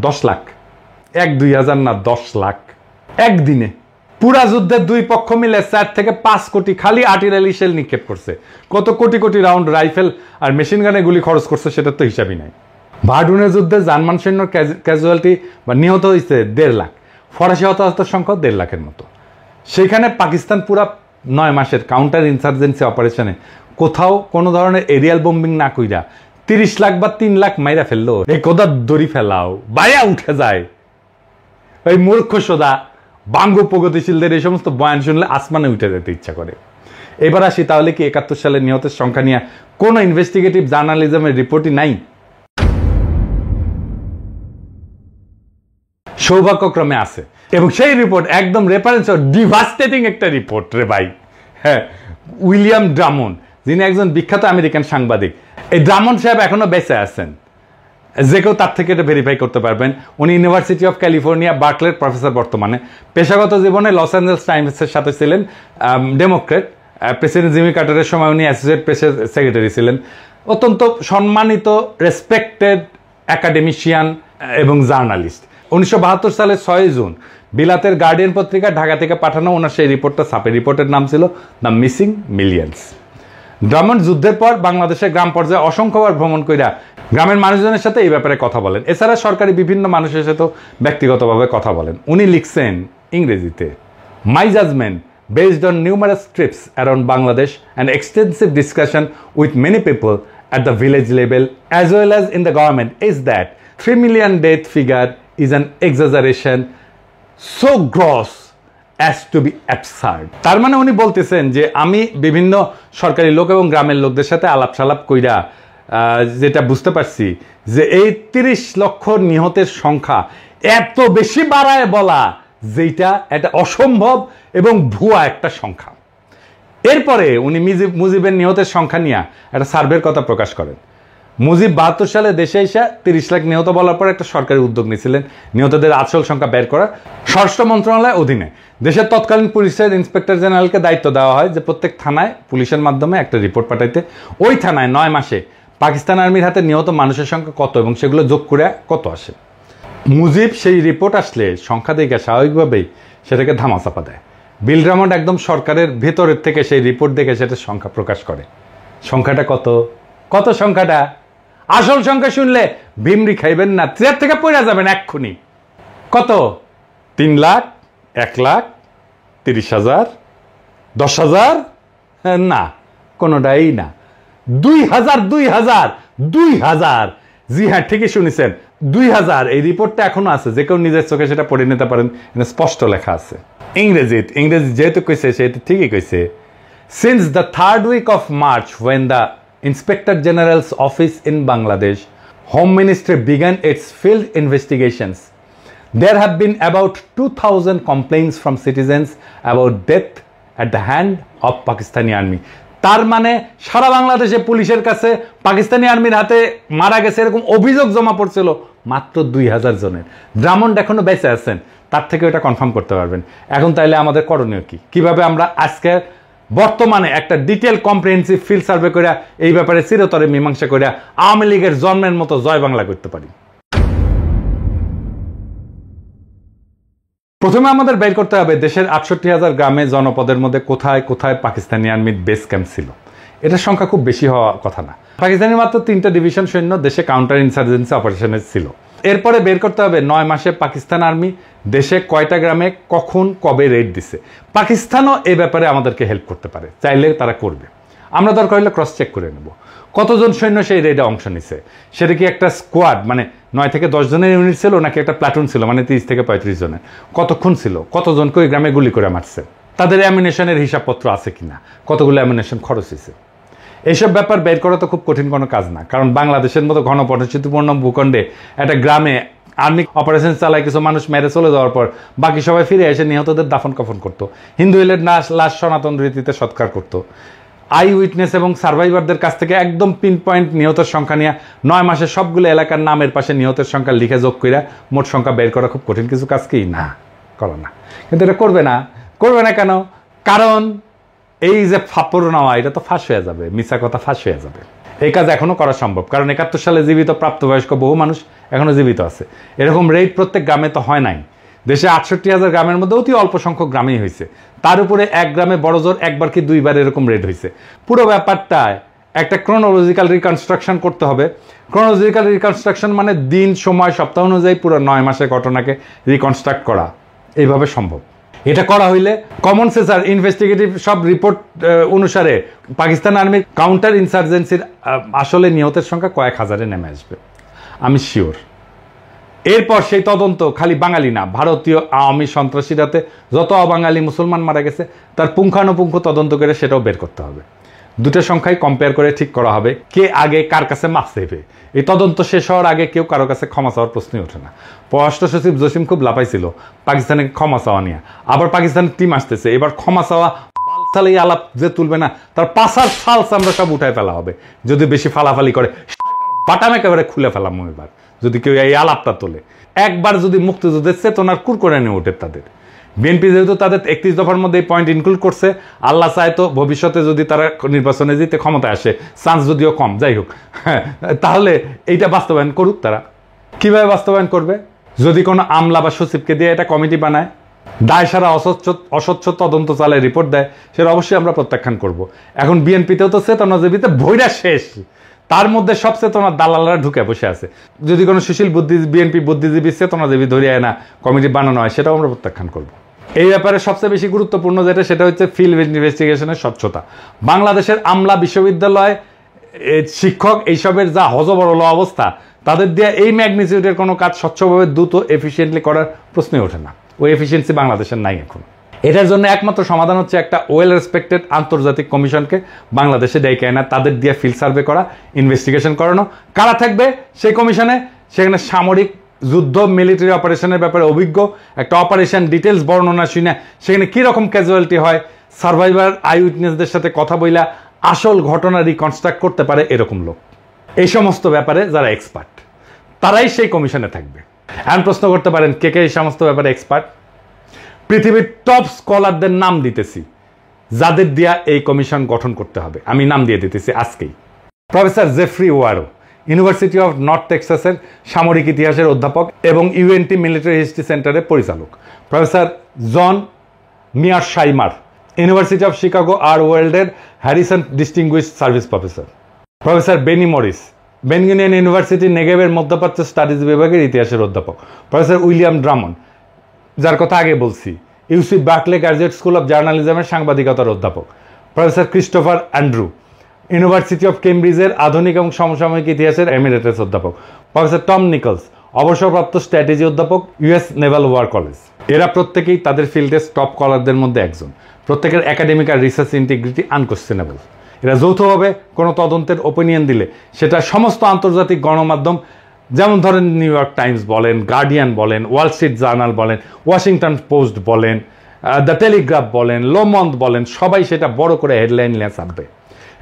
10 লাখ, 1-2 হাজার না, 10 লাখ একদিনে। পুরা যুদ্ধের 2 পক্ষ মিলে 4 থেকে 5 কোটি খালি আর্টিলারি শেল নিক্ষেপ করছে। কত কোটি কোটি রাউন্ড রাইফেল আর মেশিন গানে গুলি খরচ করছে সেটার তো হিসাবই নাই। ভার্ডুনের যুদ্ধে জার্মান সৈন্য ক্যাজুয়ালিটি বা নিহত হয়েছে 1.5 লাখ, ফরাসি হতাহতের সংখ্যা 1.5 লাখের মতো। সেখানে পাকিস্তান পুরা 9 মাসের কাউন্টার ইনসার্জেন্সি অপারেশনে কোথাও কোনো ধরনের এরিয়াল বোম্বিং না কইরা 30 লাখ বা 3 লাখ মাইরা ফেললো। এই কোদার দড়ি ফেলাও বাইয়া উঠে যায়। ওই মূর্খ সোদা বাঙ্গু প্রগতিশীলদের এই সমস্ত বয়ান শুনলে আসমানে উঠে যেতে ইচ্ছা করে। এবার আসি, তাহলে কি 71 সালে নিহতের সংখ্যা নিয়ে কোনো ইনভেস্টিগেটিভ জার্নালিজমের রিপোর্টই নাই? সৌভাগ্যক্রমে আছে, এবং সেই রিপোর্ট একদম রেফারেন্স ডিভাস্টেটিং একটা রিপোর্ট রে ভাই। হ্যাঁ, উইলিয়াম ড্রামন্ড যিনি একজন বিখ্যাত আমেরিকান সাংবাদিক। এই ড্রামন্ড সাহেব এখনো বেঁচে আছেন, যে কেউ তার থেকে এটা ভেরিফাই করতে পারবেন। উনি ইউনিভার্সিটি অফ ক্যালিফোর্নিয়া বার্কলের প্রফেসর বর্তমানে। পেশাগত জীবনে লস অ্যাঞ্জেলস টাইমসের সাথে ছিলেন ডেমোক্রেট। প্রেসিডেন্ট জিমি কার্টারের সময় উনি অ্যাসোসিয়েট প্রেসের সেক্রেটারি ছিলেন। অত্যন্ত সম্মানিত রেসপেক্টেড একাডেমিশিয়ান এবং জার্নালিস্ট। 1972 সালের 6 জুন বিলাতের গার্ডিয়ান পত্রিকা ঢাকা থেকে পাঠানো ওনার সেই রিপোর্টটা ছাপে। রিপোর্টের নাম ছিল দ্য মিসিং মিলিয়ন্স। ড্রামন্ড যুদ্ধের পর বাংলাদেশের গ্রাম পর্যায়ে অসংখ্যবার ভ্রমণ কইরা গ্রামের মানুষজনের সাথে এই ব্যাপারে কথা বলেন। এছাড়া সরকারি বিভিন্ন মানুষের সাথেও ব্যক্তিগতভাবে কথা বলেন। উনি লিখছেন ইংরেজিতে, মাই judgement based on numerous trips around Bangladesh and extensive discussion with many people at the village level as well as in the government is that 3 million death figure is an exaggeration so gross as to be absurd. তার মানে উনি বলতেছেন যে আমি বিভিন্ন সরকারি লোক এবং গ্রামের লোকদের সাথে আলাপ সালাপ কইরা যেটা বুঝতে পারছি যে এই 30 লক্ষ নিহতের সংখ্যা এত বেশি বাড়ায় বলা যেটা এটা অসম্ভব এবং ভুয়া একটা সংখ্যা। এরপরে উনি মুজিবের নিহতের সংখ্যা নিয়ে একটা সার্ভের কথা প্রকাশ করেন। মুজিব 72 সালে দেশে এসে 30 লাখ নিহত বলার পর একটা সরকারি উদ্যোগ নিয়েছিলেন নিহতদের আসল সংখ্যা বের করা। স্বরাষ্ট্র মন্ত্রণালয়ের অধীনে দেশের তৎকালীন পুলিশের ইন্সপেক্টর জেনারেলকে দায়িত্ব দেওয়া হয় যে প্রত্যেক থানায় পুলিশের মাধ্যমে একটা রিপোর্ট পাঠাইতে। ওই থানায় 9 মাসে পাকিস্তান আর্মির হাতে নিহত মানুষের সংখ্যা কত এবং সেগুলো যোগ করে কত আসে। মুজিব সেই রিপোর্ট আসলে সংখ্যা দেখে স্বাভাবিকভাবেই সেটাকে ধামাচাপা দেয়। বিল ড্রামন্ড একদম সরকারের ভেতরের থেকে সেই রিপোর্ট দেখে সেটা সংখ্যা প্রকাশ করে। সংখ্যাটা কত? কত সংখ্যাটা? আসল সংখ্যা শুনলে ভিমরি খাইবেন না, চেয়ার থেকে পড়ে যাবেন এক্ষুনি। কত? 3 লাখ, 1 লাখ, 30,000, 10,000? না, কোনোটাই না। 2,000, 2,000, 2,000। জি হ্যাঁ, ঠিকই শুনেছেন, 2,000। এই রিপোর্টটা এখনো আছে, যে কেউ নিজের চোখে সেটা পড়ে নিতে পারেন, স্পষ্ট লেখা আছে। ইংরেজি যেহেতু কইছে সেহেতু ঠিকই কইছে। Since the 3rd week of March when the Inspector General's office in Bangladesh Home Ministry began its field investigations, there have been about 2,000 complaints from citizens about death at the hand of Pakistani army. তার মানে সারা বাংলাদেশে পুলিশের কাছে পাকিস্তানি আর্মির হাতে মারা গেছে এরকম অভিযোগ জমা পড়ছিল মাত্র 2,000 জনের। ড্রামন্ড এখনো বেঁচে আছেন, তার থেকে এটা কনফার্ম করতে পারবেন। এখন তাইলে আমাদের করণীয় কি? কিভাবে আমরা আজকে বর্তমানে একটা ডিটেল কম্প্রিহেন্সিভ ফিল্ড সার্ভে করে এই ব্যাপারে চিরতরে মীমাংসা করে আওয়ামী লীগের জন্মের মতো জয় বাংলা করতে পারি? প্রথমে আমাদের বের করতে হবে দেশের 68,000 গ্রামে জনপদের মধ্যে কোথায় কোথায় পাকিস্তানি আর্মির বেস ক্যাম্প ছিল। এটার সংখ্যা খুব বেশি হওয়া কথা না। পাকিস্তানের মাত্র 3টা ডিভিশন সৈন্য দেশে কাউন্টার ইনসার্জেন্সি অপারেশনে ছিল। এরপরে বের করতে হবে 9 মাসে পাকিস্তান আর্মি দেশে কয়টা গ্রামে কখন কবে রেড দিছে। পাকিস্তানও এই ব্যাপারে আমাদেরকে হেল্প করতে পারে, চাইলে তারা করবে। আমরা দরকার হলে ক্রস চেক করে নেব কতজন সৈন্য সেই রেডে অংশ নিছে। সেটা কি একটা স্কোয়াড মানে 9 থেকে 10 জনের ইউনিট ছিল, নাকি একটা প্লাটুন ছিল মানে 30 থেকে 35 জনের? কতক্ষণ ছিল, কতজনকে ওই গ্রামে গুলি করে মারছে, তাদের অ্যামিনেশনের হিসাবপত্র আছে কিনা, কতগুলো অ্যামিনেশন খরচ হয়েছে। এইসব ব্যাপার বের করা তো খুব কঠিন কোনো কাজ না, কারণ বাংলাদেশের মতো ঘনপরিচিতিপূর্ণ ভূখণ্ডে একটা গ্রামে আর্মি অপারেশন চালায় কিছু মানুষ মেরে চলে যাওয়ার পর বাকি সবাই ফিরে এসে নিহতদের দাফন কাফন করতো। হিন্দু হইলে লাশ সনাতন রীতিতে সৎকার করতো। আই উইটনেস এবং সার্ভাইভারদের কাছ থেকে একদম পিন পয়েন্ট নিহতের সংখ্যা নিয়ে 9 মাসে সবগুলো এলাকার নামের পাশে নিহতের সংখ্যা লিখে যোগ করে মোট সংখ্যা বের করা খুব কঠিন কিছু কাজ কি না, করো না। কিন্তু এটা করবে না কেন? কারণ এই যে ফাপড় নেওয়া এটা তো ফাঁস হয়ে যাবে, মিথ্যা কথা ফাঁস হয়ে যাবে। এই কাজ এখনো করা সম্ভব, কারণ 71 সালে জীবিত প্রাপ্তবয়স্ক বহু মানুষ এখনো জীবিত আছে। এরকম রেড প্রত্যেক গ্রামে তো হয় নাই। দেশে 68,000 গ্রামের মধ্যে অতি অল্প সংখ্যক গ্রামেই হয়েছে। তার উপরে এক গ্রামে বড় জোর একবার কি 2বার এরকম রেড হয়েছে। পুরো ব্যাপারটায় একটা ক্রোনোলজিক্যাল রিকনস্ট্রাকশন করতে হবে। ক্রোনোলজিক্যাল রিকনস্ট্রাকশন মানে দিন, সময়, সপ্তাহ অনুযায়ী পুরো 9 মাসের ঘটনাকে রিকনস্ট্রাক্ট করা এইভাবে সম্ভব। এটা করা হইলে কমন সেন্সার ইনভেস্টিগেটিভ সব রিপোর্ট অনুসারে পাকিস্তান আর্মির কাউন্টার ইনসার্জেন্সির আসলে নিহতের সংখ্যা কয়েক হাজারে নেমে আসবে, আমি শিওর। এরপর সেই তদন্ত খালি বাঙালি না, ভারতীয় আওয়ামী সন্ত্রাসীরাতে যত অবাঙালি মুসলমান মারা গেছে তার পুঙ্খানুপুঙ্খ তদন্ত করে সেটাও বের করতে হবে। দুটো সংখ্যায় কম্পেয়ার করে ঠিক করা হবে কে আগে কার কাছে মাছ দেবে। এই তদন্ত শেষ হওয়ার আগে কেউ কারো কাছে ক্ষমা চাওয়ার প্রশ্নই ওঠে না। পররাষ্ট্র সচিব জসিম খুব লাফাইছিল পাকিস্তানে ক্ষমা চাওয়া নিয়ে। আবার পাকিস্তানের টিম আসতেছে, এবার ক্ষমা চাওয়া তাহলে এই আলাপ যে তুলবে না তার পাশার ফালস আমরা সব উঠায় ফেলা হবে যদি বেশি ফালাফালি করে, বাটাম একেবারে খুলে ফেলাম এবার যদি কেউ এই আলাপটা তোলে। একবার যদি মুক্তিযুদ্ধের চেতনার কুর করে নিয়ে ওঠে তাদের, বিএনপি যেহেতু তাদের 31 দফার মধ্যে এই পয়েন্ট ইনক্লুড করছে, আল্লাহ চায় তো ভবিষ্যতে যদি তারা নির্বাচনে জিতে ক্ষমতায় আসে, চান্স যদিও কম, যাই হোক, হ্যাঁ, তাহলে এইটা বাস্তবায়ন করুক। তারা কিভাবে বাস্তবায়ন করবে? যদি কোনো আমলা বা সচিবকে দিয়ে এটা কমিটি বানায়, দায় সারা অস্বচ্ছ তদন্ত চালায় রিপোর্ট দেয়, সেটা অবশ্যই আমরা প্রত্যাখ্যান করব। এখন বিএনপিতেও তো চেতনাজীবীতে ভৈরা শেষ, তার মধ্যে সব চেতনার দালালরা ঢুকে বসে আছে। যদি কোনো সুশীল বিএনপি বুদ্ধিজীবী চেতনাজীবী ধরিয়ে না কমিটি বানানো হয়, সেটাও আমরা প্রত্যাখ্যান করব। এই ব্যাপারে সবচেয়ে বেশি গুরুত্বপূর্ণ যেটা, সেটা হচ্ছে ফিল্ড ইনভেস্টিগেশনের স্বচ্ছতা। বাংলাদেশের আমলা, বিশ্ববিদ্যালয়, শিক্ষক, এইসবের যা হজবরল অবস্থা, তাদের দিয়ে এই ম্যাগনিটিউডের কোনো কাজ স্বচ্ছভাবে দ্রুত এফিসিয়েন্টলি করার প্রশ্নই ওঠে না। ওই এফিসিয়েন্সি বাংলাদেশের নাই এখন। এটার জন্য একমাত্র সমাধান হচ্ছে একটা ওয়েল রেসপেক্টেড আন্তর্জাতিক কমিশনকে বাংলাদেশে ডেকে আনা, তাদের দিয়ে ফিল্ড সার্ভে করা, ইনভেস্টিগেশন করানো। কারা থাকবে সেই কমিশনে? সেখানে সামরিক যুদ্ধ, মিলিটারি অপারেশনের ব্যাপারে অভিজ্ঞ, একটা অপারেশন ডিটেলস বর্ণনা শুনে সেখানে কীরকম ক্যাজুয়ালিটি হয়, সার্ভাইভার আই উইটনেসদের সাথে কথা বইলা আসল ঘটনা রিকনস্ট্রাক্ট করতে পারে এরকম লোক। এই সমস্ত ব্যাপারে যারা এক্সপার্ট, তারাই সেই কমিশনে থাকবে। এখন প্রশ্ন করতে পারেন কে কে এই সমস্ত ব্যাপারে এক্সপার্ট? পৃথিবীর টপ স্কলারদের নাম দিতেছি যাদের দিয়া এই কমিশন গঠন করতে হবে, আমি নাম দিয়ে দিতেছি আজকেই। Professor Geoffrey Wawro, university of north টেক্সাসের সামরিক ইতিহাসের অধ্যাপক এবং ইউএনটি মিলিটারি হিস্ট্রি সেন্টারের পরিচালক। Professor John Mearsheimer, university of Chicago আর ওয়ার্ল্ডের Harrison distinguished service professor. Professor Benny Morris, Ben Gurion university নেগেভের মধ্যপ্রাচ্য স্টাডিজ বিভাগের ইতিহাসের অধ্যাপক। প্রফেসর উইলিয়াম ড্রামন্ড, যার কথা আগে বলছি, UC Berkeley graduate school of জার্নালিজমের সাংবাদিকতার অধ্যাপক। Professor Christopher Andrew, university of কেমব্রিজের আধুনিক এবং সমসাময়িক ইতিহাসের এমিরেটাস অধ্যাপক। প্রফেসর টম নিকলস, অবসরপ্রাপ্ত স্ট্র্যাটেজি অধ্যাপক, ইউএস নেভাল ওয়ার কলেজ। এরা প্রত্যেকেই তাদের ফিল্ডের টপ স্কলারদের মধ্যে একজন। প্রত্যেকের একাডেমিক আর রিসার্চ ইন্টিগ্রিটি আনকোয়েশ্চেনেবল। এরা যৌথভাবে কোনো তদন্তের ওপিনিয়ন দিলে সেটা সমস্ত আন্তর্জাতিক গণমাধ্যম, যেমন ধরেন নিউ ইয়র্ক টাইমস বলেন, গার্ডিয়ান বলেন, ওয়াল স্ট্রিট জার্নাল বলেন, ওয়াশিংটন পোস্ট বলেন, দ্য টেলিগ্রাফ বলেন, লোমন্দ বলেন, সবাই সেটা বড় করে হেডলাইন নিয়ে ছাপবে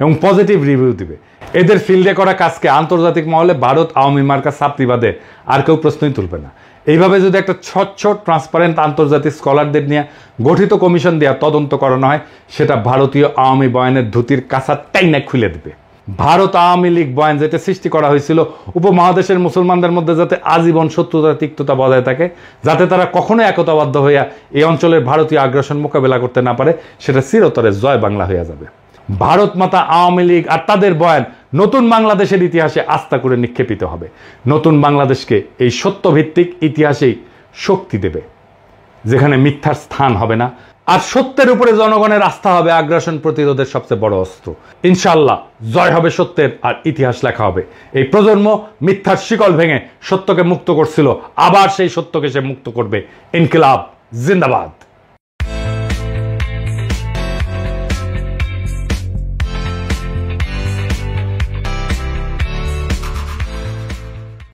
এবং পজিটিভ রিভিউ দিবে। এদের ফিল্ডে করা কাজকে আন্তর্জাতিক মহলে ভারত আওয়ামী মার্কা ছাত্রী বাদে আর কেউ প্রশ্নই তুলবে না। এইভাবে যদি একটা স্বচ্ছ ট্রান্সপারেন্ট আন্তর্জাতিক স্কলারদের নিয়ে গঠিত কমিশন দেওয়া তদন্ত করানো হয়, সেটা ভারতীয় আওয়ামী বয়ানের ধুতির কাঁচা টাইনা খুলে দেবে। ভারত আওয়ামী লীগ বয়ান যেটা সৃষ্টি করা হয়েছিল উপমহাদেশের মুসলমানদের মধ্যে যাতে আজীবন শত্রুতা তিক্ততা বজায় থাকে, যাতে তারা কখনো একতাবদ্ধ হইয়া এই অঞ্চলের ভারতীয় আগ্রাসন মোকাবেলা করতে না পারে, সেটা চিরতরে জয় বাংলা হইয়া যাবে। ভারত মাতা আওয়ামী লীগ আর তাদের বয়ান নতুন বাংলাদেশের ইতিহাসে আস্থা করে নিক্ষেপিত হবে। নতুন বাংলাদেশকে এই সত্যভিত্তিক ইতিহাসেই শক্তি দেবে, যেখানে মিথ্যার স্থান হবে না, আর সত্যের উপরে জনগণের আস্থা হবে আগ্রাসন প্রতিরোধের সবচেয়ে বড় অস্ত্র। ইনশাআল্লাহ জয় হবে সত্যের, আর ইতিহাস লেখা হবে। এই প্রজন্ম মিথ্যার শিকল ভেঙে সত্যকে মুক্ত করছিল, আবার সেই সত্যকে সে মুক্ত করবে। ইনকিলাব জিন্দাবাদ।